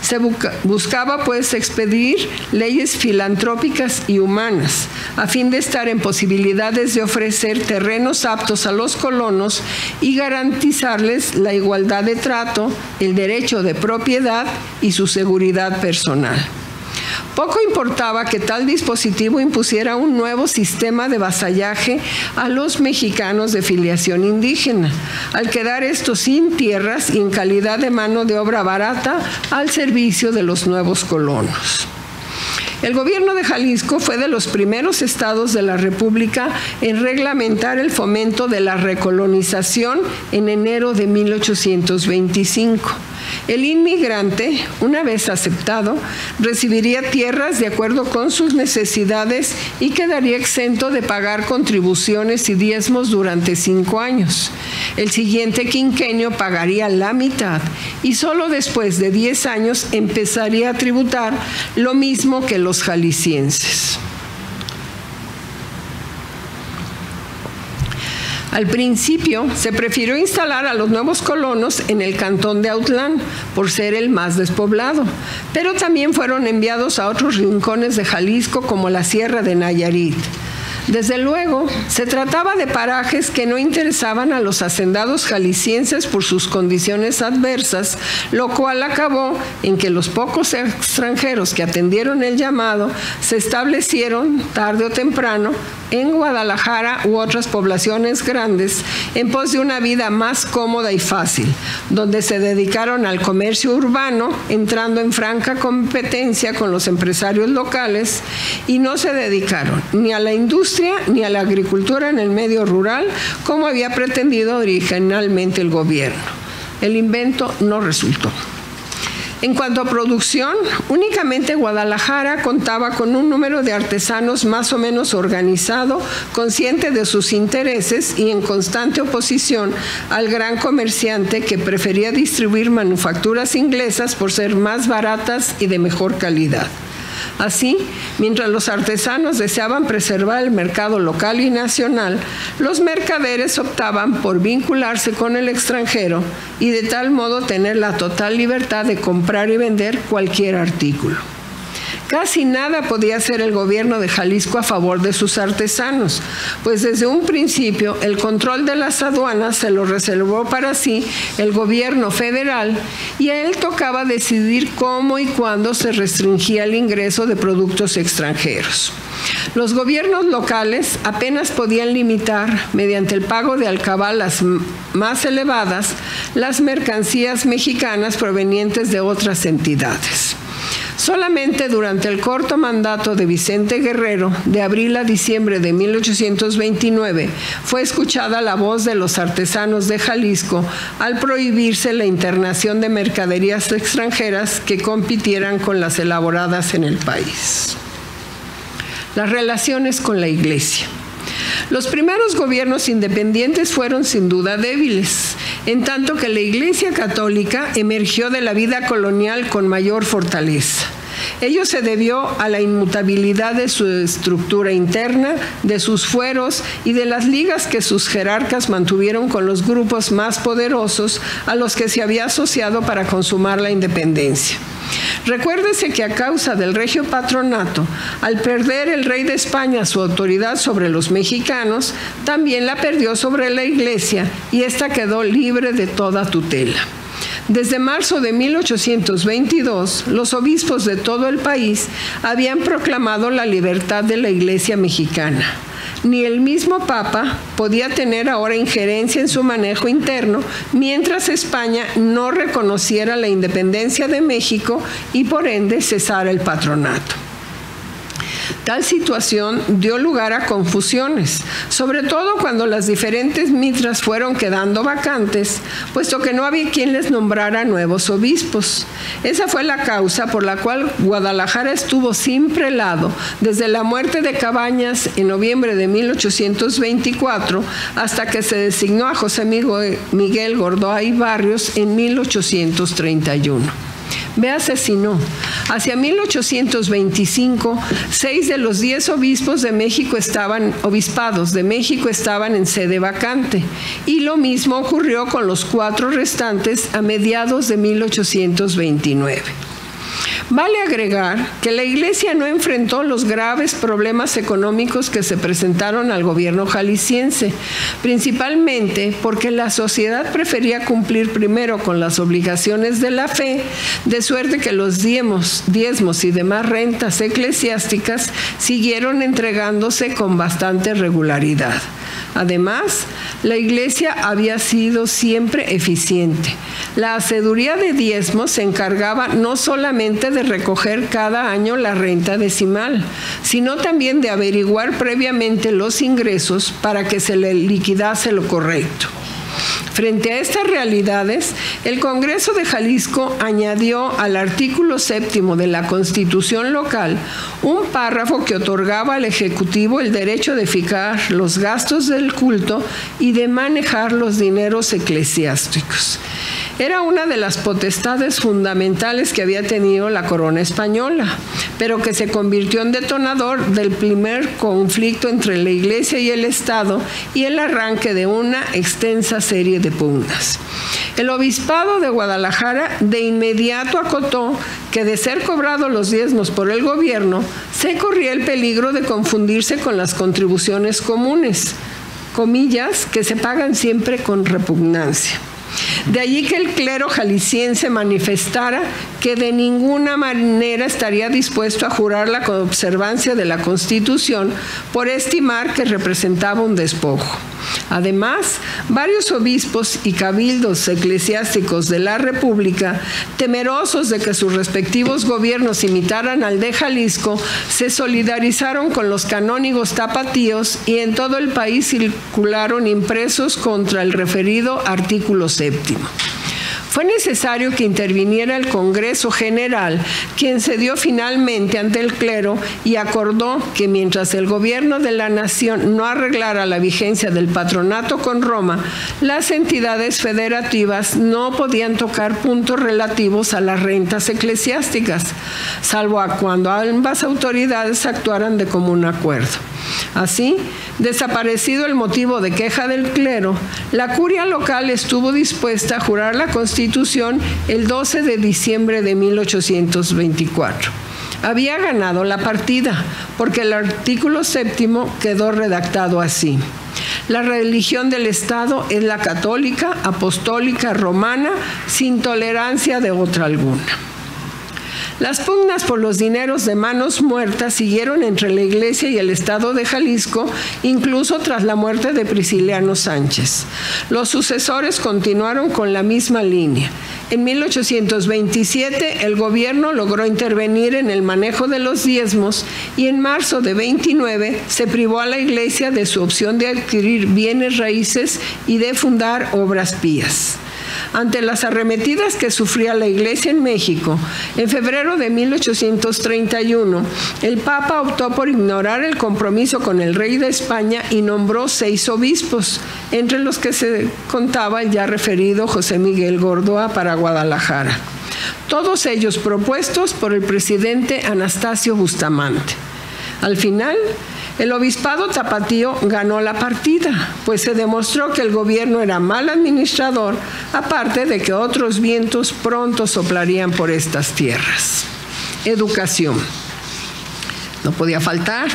Se buscaba pues expedir leyes filantrópicas y humanas, a fin de estar en posibilidades de ofrecer terrenos aptos a los colonos y garantizarles la igualdad de trato, el derecho de propiedad y su seguridad personal. Poco importaba que tal dispositivo impusiera un nuevo sistema de vasallaje a los mexicanos de filiación indígena, al quedar estos sin tierras y en calidad de mano de obra barata al servicio de los nuevos colonos. El gobierno de Jalisco fue de los primeros estados de la República en reglamentar el fomento de la recolonización en enero de 1825. El inmigrante, una vez aceptado, recibiría tierras de acuerdo con sus necesidades y quedaría exento de pagar contribuciones y diezmos durante 5 años. El siguiente quinquenio pagaría la mitad y solo después de 10 años empezaría a tributar lo mismo que los jaliscienses. Al principio se prefirió instalar a los nuevos colonos en el cantón de Autlán, por ser el más despoblado, pero también fueron enviados a otros rincones de Jalisco como la Sierra de Nayarit. Desde luego, se trataba de parajes que no interesaban a los hacendados jaliscienses por sus condiciones adversas, lo cual acabó en que los pocos extranjeros que atendieron el llamado se establecieron, tarde o temprano, en Guadalajara u otras poblaciones grandes, en pos de una vida más cómoda y fácil, donde se dedicaron al comercio urbano, entrando en franca competencia con los empresarios locales, y no se dedicaron ni a la industria ni a la agricultura en el medio rural, como había pretendido originalmente el gobierno. El invento no resultó. En cuanto a producción, únicamente Guadalajara contaba con un número de artesanos más o menos organizado, consciente de sus intereses y en constante oposición al gran comerciante que prefería distribuir manufacturas inglesas por ser más baratas y de mejor calidad. Así, mientras los artesanos deseaban preservar el mercado local y nacional, los mercaderes optaban por vincularse con el extranjero y de tal modo tener la total libertad de comprar y vender cualquier artículo. Casi nada podía hacer el gobierno de Jalisco a favor de sus artesanos, pues desde un principio el control de las aduanas se lo reservó para sí el gobierno federal y a él tocaba decidir cómo y cuándo se restringía el ingreso de productos extranjeros. Los gobiernos locales apenas podían limitar, mediante el pago de alcabalas más elevadas, las mercancías mexicanas provenientes de otras entidades. Solamente durante el corto mandato de Vicente Guerrero, de abril a diciembre de 1829, fue escuchada la voz de los artesanos de Jalisco al prohibirse la internación de mercaderías extranjeras que compitieran con las elaboradas en el país. Las relaciones con la Iglesia. Los primeros gobiernos independientes fueron sin duda débiles, en tanto que la Iglesia Católica emergió de la vida colonial con mayor fortaleza. Ello se debió a la inmutabilidad de su estructura interna, de sus fueros y de las ligas que sus jerarcas mantuvieron con los grupos más poderosos a los que se había asociado para consumar la independencia. Recuérdese que a causa del regio patronato, al perder el rey de España su autoridad sobre los mexicanos, también la perdió sobre la Iglesia y ésta quedó libre de toda tutela. Desde marzo de 1822, los obispos de todo el país habían proclamado la libertad de la Iglesia mexicana. Ni el mismo Papa podía tener ahora injerencia en su manejo interno, mientras España no reconociera la independencia de México y por ende cesara el patronato. Tal situación dio lugar a confusiones, sobre todo cuando las diferentes mitras fueron quedando vacantes, puesto que no había quien les nombrara nuevos obispos. Esa fue la causa por la cual Guadalajara estuvo sin prelado desde la muerte de Cabañas en noviembre de 1824 hasta que se designó a José Miguel Gordoy Barrios en 1831. Véase si no. Hacia 1825, 6 de los 10 obispados de México estaban en sede vacante, y lo mismo ocurrió con los 4 restantes a mediados de 1829. Vale agregar que la Iglesia no enfrentó los graves problemas económicos que se presentaron al gobierno jalisciense, principalmente porque la sociedad prefería cumplir primero con las obligaciones de la fe, de suerte que los diezmos y demás rentas eclesiásticas siguieron entregándose con bastante regularidad. Además, la Iglesia había sido siempre eficiente. La haceduría de diezmos se encargaba no solamente de recoger cada año la renta decimal, sino también de averiguar previamente los ingresos para que se le liquidase lo correcto. Frente a estas realidades, el Congreso de Jalisco añadió al artículo 7º de la Constitución local un párrafo que otorgaba al Ejecutivo el derecho de fijar los gastos del culto y de manejar los dineros eclesiásticos. Era una de las potestades fundamentales que había tenido la corona española, pero que se convirtió en detonador del primer conflicto entre la Iglesia y el Estado y el arranque de una extensa serie de pugnas. El obispado de Guadalajara de inmediato acotó que de ser cobrados los diezmos por el gobierno, se corría el peligro de confundirse con las contribuciones comunes, comillas, que se pagan siempre con repugnancia. De allí que el clero jalisciense manifestara que de ninguna manera estaría dispuesto a jurar la observancia de la Constitución por estimar que representaba un despojo. Además, varios obispos y cabildos eclesiásticos de la República, temerosos de que sus respectivos gobiernos imitaran al de Jalisco, se solidarizaron con los canónigos tapatíos y en todo el país circularon impresos contra el referido artículo 7º. Fue necesario que interviniera el Congreso General, quien cedió finalmente ante el clero y acordó que mientras el gobierno de la nación no arreglara la vigencia del patronato con Roma, las entidades federativas no podían tocar puntos relativos a las rentas eclesiásticas, salvo a cuando ambas autoridades actuaran de común acuerdo. Así, desaparecido el motivo de queja del clero, la curia local estuvo dispuesta a jurar la Constitución el 12 de diciembre de 1824. Había ganado la partida, porque el artículo 7º quedó redactado así: la religión del Estado es la católica, apostólica, romana, sin tolerancia de otra alguna. Las pugnas por los dineros de manos muertas siguieron entre la Iglesia y el Estado de Jalisco, incluso tras la muerte de Prisciliano Sánchez. Los sucesores continuaron con la misma línea. En 1827, el gobierno logró intervenir en el manejo de los diezmos y en marzo de 29 se privó a la Iglesia de su opción de adquirir bienes raíces y de fundar obras pías. Ante las arremetidas que sufría la Iglesia en México, en febrero de 1831, el Papa optó por ignorar el compromiso con el rey de España y nombró 6 obispos, entre los que se contaba el ya referido José Miguel Gordoa para Guadalajara, todos ellos propuestos por el presidente Anastasio Bustamante. Al final, el obispado tapatío ganó la partida, pues se demostró que el gobierno era mal administrador, aparte de que otros vientos pronto soplarían por estas tierras. Educación. No podía faltar.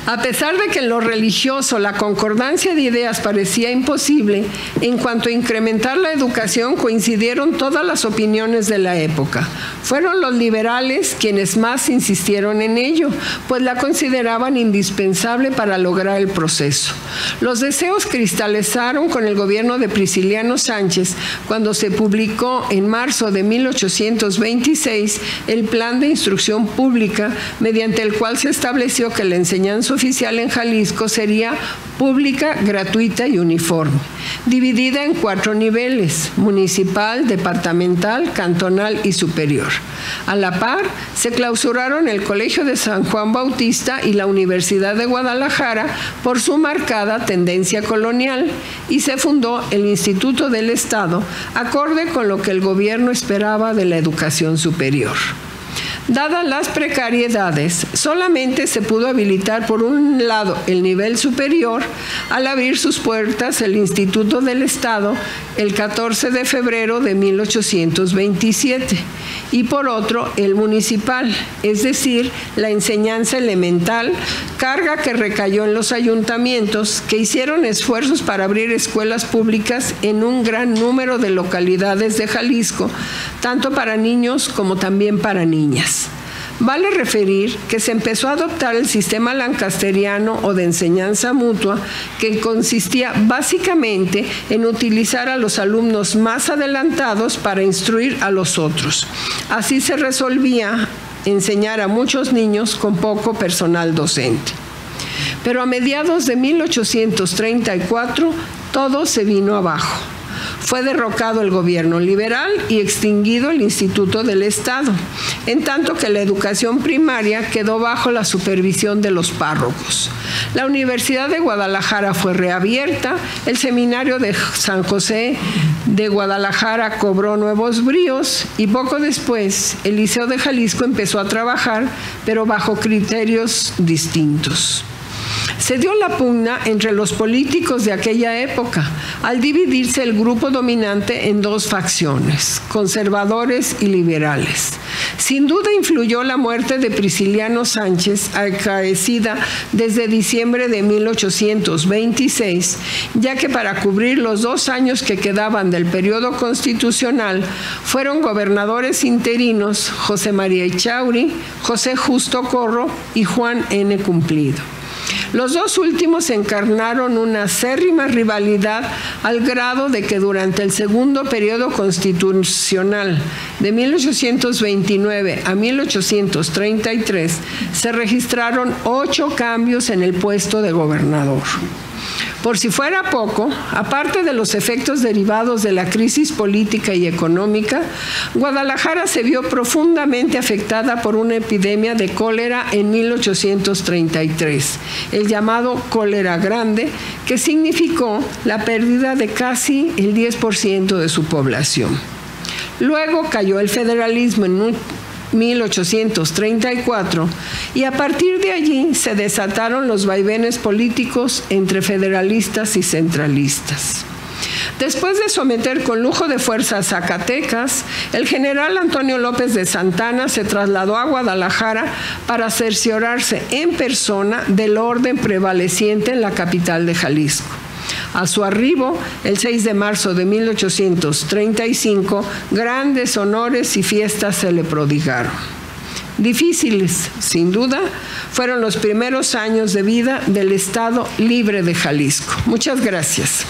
A pesar de que en lo religioso la concordancia de ideas parecía imposible, en cuanto a incrementar la educación coincidieron todas las opiniones de la época. Fueron los liberales quienes más insistieron en ello, pues la consideraban indispensable para lograr el proceso. Los deseos cristalizaron con el gobierno de Prisciliano Sánchez cuando se publicó en marzo de 1826 el Plan de Instrucción Pública, mediante el cual se estableció que la enseñanza oficial en Jalisco sería pública, gratuita y uniforme, dividida en 4 niveles: municipal, departamental, cantonal y superior. A la par, se clausuraron el Colegio de San Juan Bautista y la Universidad de Guadalajara por su marcada tendencia colonial y se fundó el Instituto del Estado, acorde con lo que el gobierno esperaba de la educación superior. Dadas las precariedades, solamente se pudo habilitar por un lado el nivel superior al abrir sus puertas el Instituto del Estado el 14 de febrero de 1827 y por otro el municipal, es decir, la enseñanza elemental, carga que recayó en los ayuntamientos que hicieron esfuerzos para abrir escuelas públicas en un gran número de localidades de Jalisco, tanto para niños como también para niñas. Vale referir que se empezó a adoptar el sistema lancasteriano o de enseñanza mutua, que consistía básicamente en utilizar a los alumnos más adelantados para instruir a los otros. Así se resolvía enseñar a muchos niños con poco personal docente. Pero a mediados de 1834 todo se vino abajo. Fue derrocado el gobierno liberal y extinguido el Instituto del Estado, en tanto que la educación primaria quedó bajo la supervisión de los párrocos. La Universidad de Guadalajara fue reabierta, el Seminario de San José de Guadalajara cobró nuevos bríos y poco después el Liceo de Jalisco empezó a trabajar, pero bajo criterios distintos. se dio la pugna entre los políticos de aquella época, al dividirse el grupo dominante en dos facciones, conservadores y liberales. Sin duda influyó la muerte de Prisciliano Sánchez, acaecida desde diciembre de 1826, ya que para cubrir los 2 años que quedaban del periodo constitucional, fueron gobernadores interinos José María Echauri, José Justo Corro y Juan N. Cumplido. Los dos últimos encarnaron una acérrima rivalidad al grado de que durante el segundo periodo constitucional de 1829 a 1833 se registraron 8 cambios en el puesto de gobernador. Por si fuera poco, aparte de los efectos derivados de la crisis política y económica, Guadalajara se vio profundamente afectada por una epidemia de cólera en 1833, el llamado cólera grande, que significó la pérdida de casi el 10% de su población. Luego cayó el federalismo en 1834 y a partir de allí se desataron los vaivenes políticos entre federalistas y centralistas. Después de someter con lujo de fuerza a Zacatecas, el general Antonio López de Santana se trasladó a Guadalajara para cerciorarse en persona del orden prevaleciente en la capital de Jalisco. A su arribo, el 6 de marzo de 1835, grandes honores y fiestas se le prodigaron. Difíciles, sin duda, fueron los primeros años de vida del Estado Libre de Jalisco. Muchas gracias.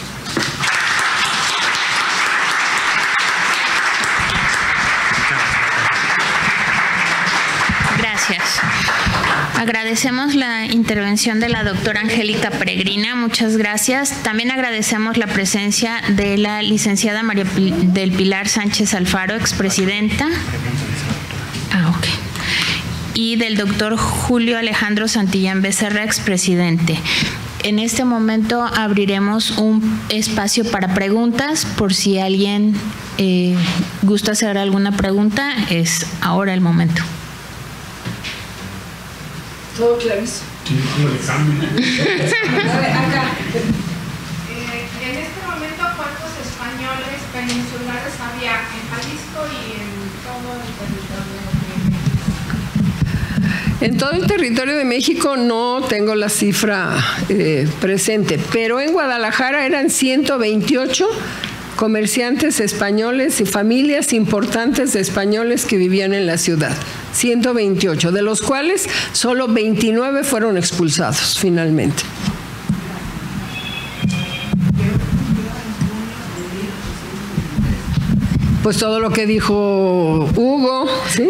Agradecemos la intervención de la doctora Angélica Peregrina, muchas gracias. También agradecemos la presencia de la licenciada María del Pilar Sánchez Alfaro, expresidenta. Y del doctor Julio Alejandro Santillán Becerra, expresidente. En este momento abriremos un espacio para preguntas, por si alguien gusta hacer alguna pregunta, es ahora el momento. Todo clarísimo. Sí, como el examen. A ver, acá. En este momento, ¿cuántos españoles peninsulares había en Jalisco y en todo el territorio de México? En todo el territorio de México no tengo la cifra presente, pero en Guadalajara eran 128 comerciantes españoles y familias importantes de españoles que vivían en la ciudad. 128, de los cuales solo 29 fueron expulsados finalmente. Pues todo lo que dijo Hugo, ¿sí?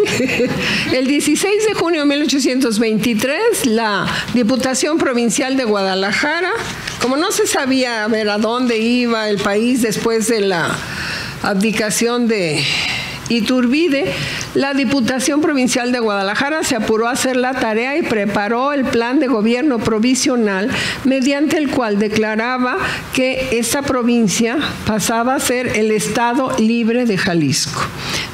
El 16 de junio de 1823, la Diputación Provincial de Guadalajara, como no se sabía a ver a dónde iba el país después de la abdicación de Iturbide, la Diputación Provincial de Guadalajara se apuró a hacer la tarea y preparó el plan de gobierno provisional mediante el cual declaraba que esta provincia pasaba a ser el Estado Libre de Jalisco.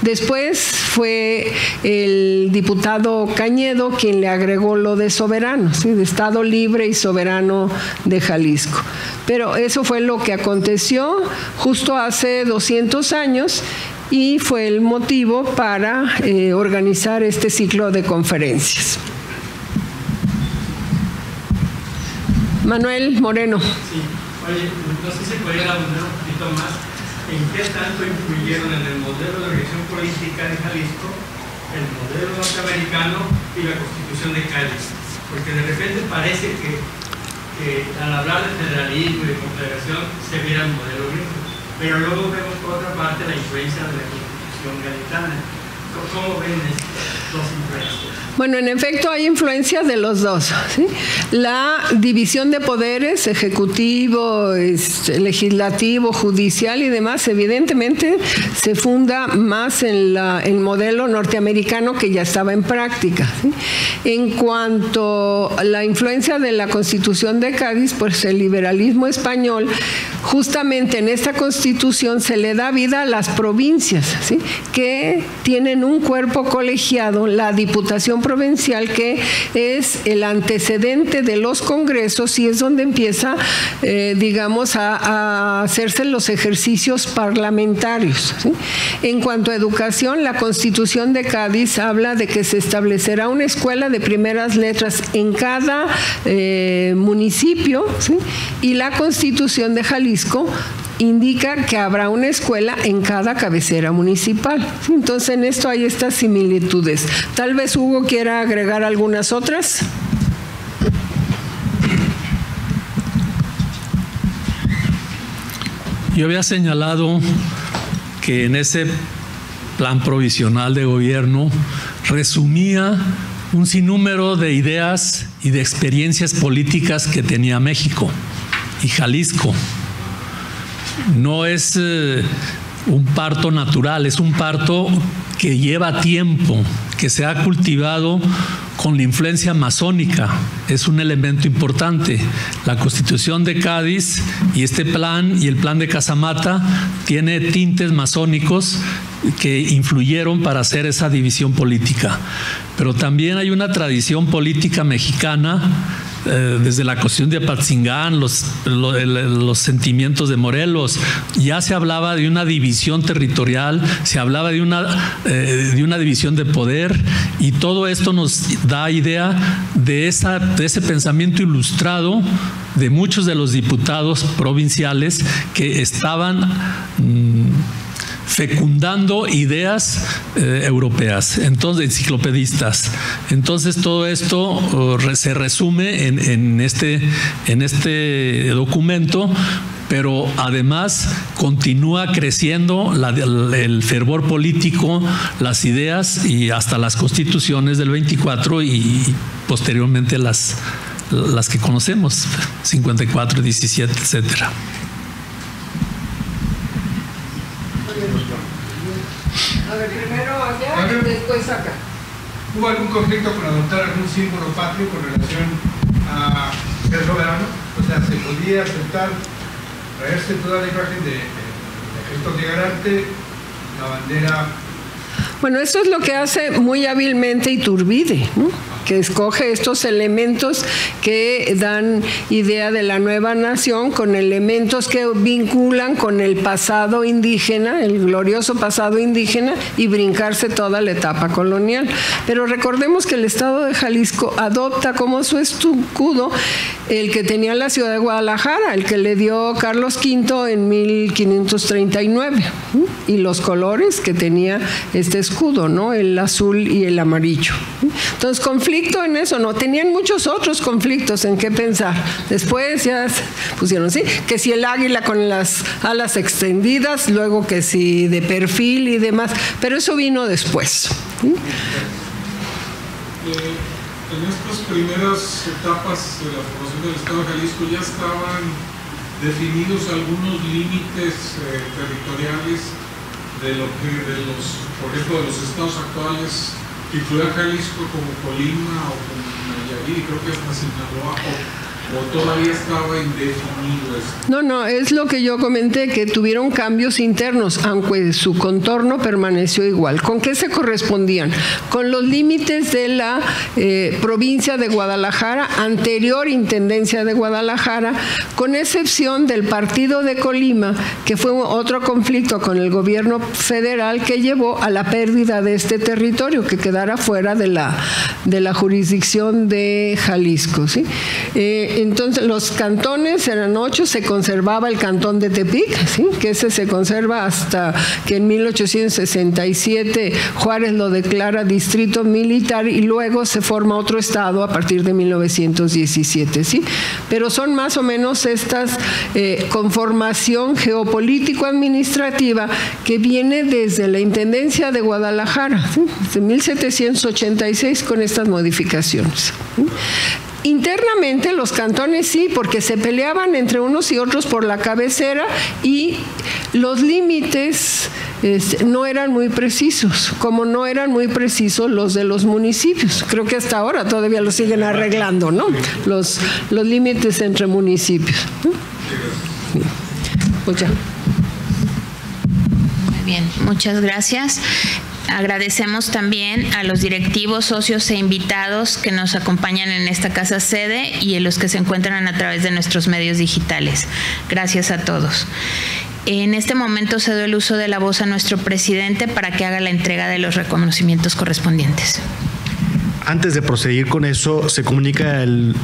Después fue el diputado Cañedo quien le agregó lo de soberano, ¿sí? De Estado Libre y Soberano de Jalisco. Pero eso fue lo que aconteció justo hace 200 años y fue el motivo para organizar este ciclo de conferencias. Manuel Moreno. Sí, oye, no sé si pudiera abundar un poquito más en qué tanto influyeron en el modelo de organización política de Jalisco, el modelo norteamericano y la Constitución de Cádiz, porque de repente parece que al hablar de federalismo y de confederación se viera el modelo gringo. Pero luego vemos por otra parte la influencia de la Constitución gaditana. ¿Cómo ven estas dos influencias? Bueno, en efecto hay influencia de los dos, ¿sí? La división de poderes, ejecutivo, legislativo, judicial y demás, evidentemente se funda más en el modelo norteamericano que ya estaba en práctica, ¿sí? En cuanto a la influencia de la Constitución de Cádiz, pues el liberalismo español, justamente en esta Constitución se le da vida a las provincias, ¿sí? Que tienen en un cuerpo colegiado, la Diputación Provincial, que es el antecedente de los congresos y es donde empieza, digamos, a hacerse los ejercicios parlamentarios, ¿sí? En cuanto a educación, la Constitución de Cádiz habla de que se establecerá una escuela de primeras letras en cada municipio, ¿sí? Y la Constitución de Jalisco indica que habrá una escuela en cada cabecera municipal. Entonces, en esto hay estas similitudes. Tal vez Hugo quiera agregar algunas otras. Yo había señalado que en ese plan provisional de gobierno resumía un sinnúmero de ideas y de experiencias políticas que tenía México y Jalisco. No es un parto natural, es un parto que lleva tiempo, que se ha cultivado con la influencia masónica. Es un elemento importante. La Constitución de Cádiz y este plan y el plan de Casamata tiene tintes masónicos que influyeron para hacer esa división política. Pero también hay una tradición política mexicana desde la cuestión de Apatzingán, los sentimientos de Morelos. Ya se hablaba de una división territorial, se hablaba de una división de poder, y todo esto nos da idea de ese pensamiento ilustrado de muchos de los diputados provinciales que estaban fecundando ideas europeas, entonces enciclopedistas. Entonces todo esto se resume en este documento, pero además continúa creciendo el fervor político, las ideas y hasta las constituciones del 24 y posteriormente las que conocemos, 54, 17, etcétera. A ver, primero allá y después acá. ¿Hubo algún conflicto con adoptar algún símbolo patrio con relación a ser soberano? O sea, ¿se podía aceptar traerse toda la imagen de Ejército de Garante, la bandera? Bueno, esto es lo que hace muy hábilmente Iturbide, ¿no? Que escoge estos elementos que dan idea de la nueva nación con elementos que vinculan con el pasado indígena, el glorioso pasado indígena, y brincarse toda la etapa colonial. Pero recordemos que el Estado de Jalisco adopta como su escudo el que tenía la ciudad de Guadalajara, el que le dio Carlos V en 1539, ¿no? Y los colores que tenía este escudo, ¿no? El azul y el amarillo. Entonces, conflicto en eso, no, tenían muchos otros conflictos en qué pensar. Después ya pusieron, sí, que si el águila con las alas extendidas, luego que si de perfil y demás, pero eso vino después. En estas primeras etapas de la formación del Estado de Jalisco ya estaban definidos algunos límites territoriales de lo que por ejemplo, de los estados actuales, incluía Jalisco como Colima o como Nayarit, creo que hasta Sinaloa, o todavía estaba indefinido esto. No, es lo que yo comenté, que tuvieron cambios internos, aunque su contorno permaneció igual. ¿Con qué se correspondían? Con los límites de la provincia de Guadalajara, anterior intendencia de Guadalajara, con excepción del partido de Colima, que fue otro conflicto con el gobierno federal que llevó a la pérdida de este territorio, que quedara fuera de la jurisdicción de Jalisco, ¿sí? Entonces los cantones eran 8, se conservaba el cantón de Tepic, ¿sí? Que ese se conserva hasta que en 1867 Juárez lo declara distrito militar y luego se forma otro estado a partir de 1917, ¿sí? Pero son más o menos estas conformación geopolítico-administrativa que viene desde la Intendencia de Guadalajara, ¿sí? De 1786 con estas modificaciones, ¿sí? Internamente los cantones sí, porque se peleaban entre unos y otros por la cabecera y los límites no eran muy precisos, como no eran muy precisos los de los municipios. Creo que hasta ahora todavía lo siguen arreglando, ¿no? Los límites entre municipios. Pues ya. Muy bien, muchas gracias. Agradecemos también a los directivos, socios e invitados que nos acompañan en esta casa sede y a los que se encuentran a través de nuestros medios digitales. Gracias a todos. En este momento cedo el uso de la voz a nuestro presidente para que haga la entrega de los reconocimientos correspondientes. Antes de proseguir con eso, se comunica el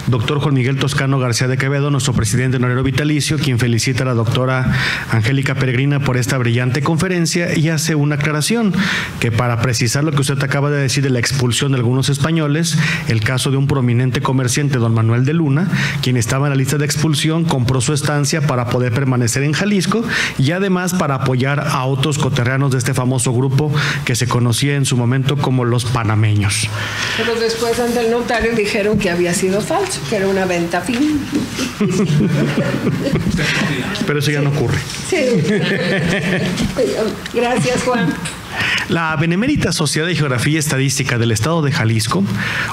doctor Juan Miguel Toscano García de Quevedo, nuestro presidente honorario vitalicio, quien felicita a la doctora Angélica Peregrina por esta brillante conferencia y hace una aclaración, que para precisar lo que usted acaba de decir de la expulsión de algunos españoles, el caso de un prominente comerciante, don Manuel de Luna, quien estaba en la lista de expulsión, compró su estancia para poder permanecer en Jalisco y además para apoyar a otros coterranos de este famoso grupo que se conocía en su momento como los panameños. Pero después ante el notario dijeron que había sido falso, que era una venta fin. Pero eso ya no ocurre. Sí. Gracias, Juan. La Benemérita Sociedad de Geografía y Estadística del Estado de Jalisco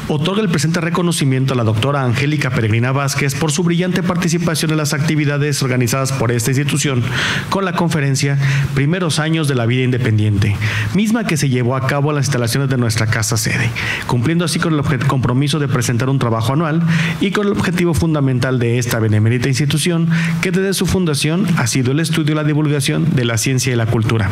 otorga el presente reconocimiento a la doctora Angélica Peregrina Vázquez por su brillante participación en las actividades organizadas por esta institución con la conferencia Primeros Años de la Vida Independiente, misma que se llevó a cabo en las instalaciones de nuestra casa sede, cumpliendo así con el compromiso de presentar un trabajo anual y con el objetivo fundamental de esta benemérita institución, que desde su fundación ha sido el estudio y la divulgación de la ciencia y la cultura.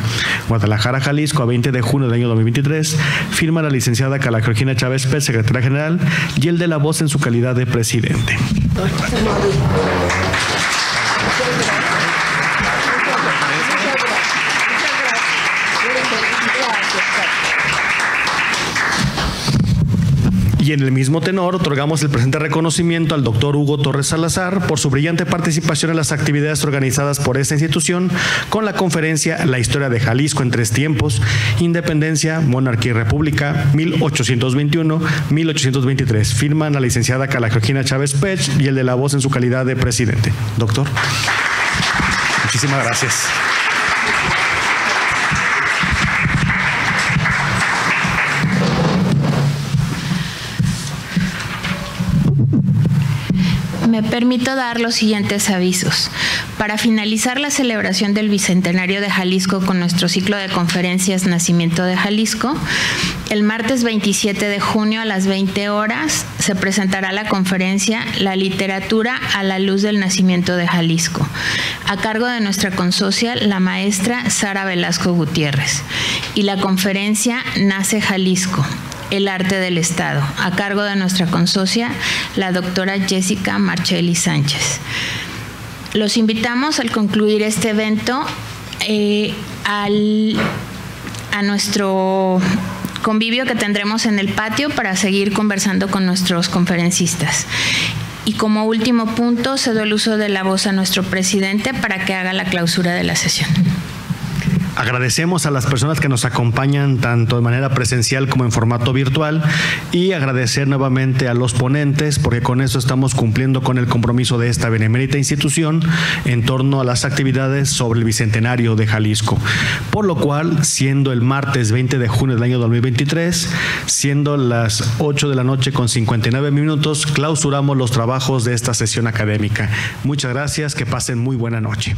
Guadalajara, Jalisco, a 20 de junio del año 2023, firma la licenciada Carla Georgina Chávez Pech, secretaria general, y el de la voz en su calidad de presidente. Y en el mismo tenor, otorgamos el presente reconocimiento al doctor Hugo Torres Salazar por su brillante participación en las actividades organizadas por esta institución con la conferencia La Historia de Jalisco en Tres Tiempos, Independencia, Monarquía y República, 1821-1823. Firman la licenciada Carla Georgina Chávez Pech y el de la voz en su calidad de presidente. Doctor. Muchísimas gracias. Me permito dar los siguientes avisos. Para finalizar la celebración del Bicentenario de Jalisco con nuestro ciclo de conferencias Nacimiento de Jalisco, el martes 27 de junio a las 20 horas se presentará la conferencia La literatura a la luz del nacimiento de Jalisco, a cargo de nuestra consocia, la maestra Sara Velasco Gutiérrez, y la conferencia Nace Jalisco, el arte del Estado, a cargo de nuestra consocia, la doctora Jessica Marchelli Sánchez. Los invitamos al concluir este evento a nuestro convivio que tendremos en el patio para seguir conversando con nuestros conferencistas. Y como último punto, cedo el uso de la voz a nuestro presidente para que haga la clausura de la sesión. Agradecemos a las personas que nos acompañan tanto de manera presencial como en formato virtual y agradecer nuevamente a los ponentes porque con eso estamos cumpliendo con el compromiso de esta benemérita institución en torno a las actividades sobre el Bicentenario de Jalisco. Por lo cual, siendo el martes 20 de junio del año 2023, siendo las 8 de la noche con 59 minutos, clausuramos los trabajos de esta sesión académica. Muchas gracias, que pasen muy buena noche.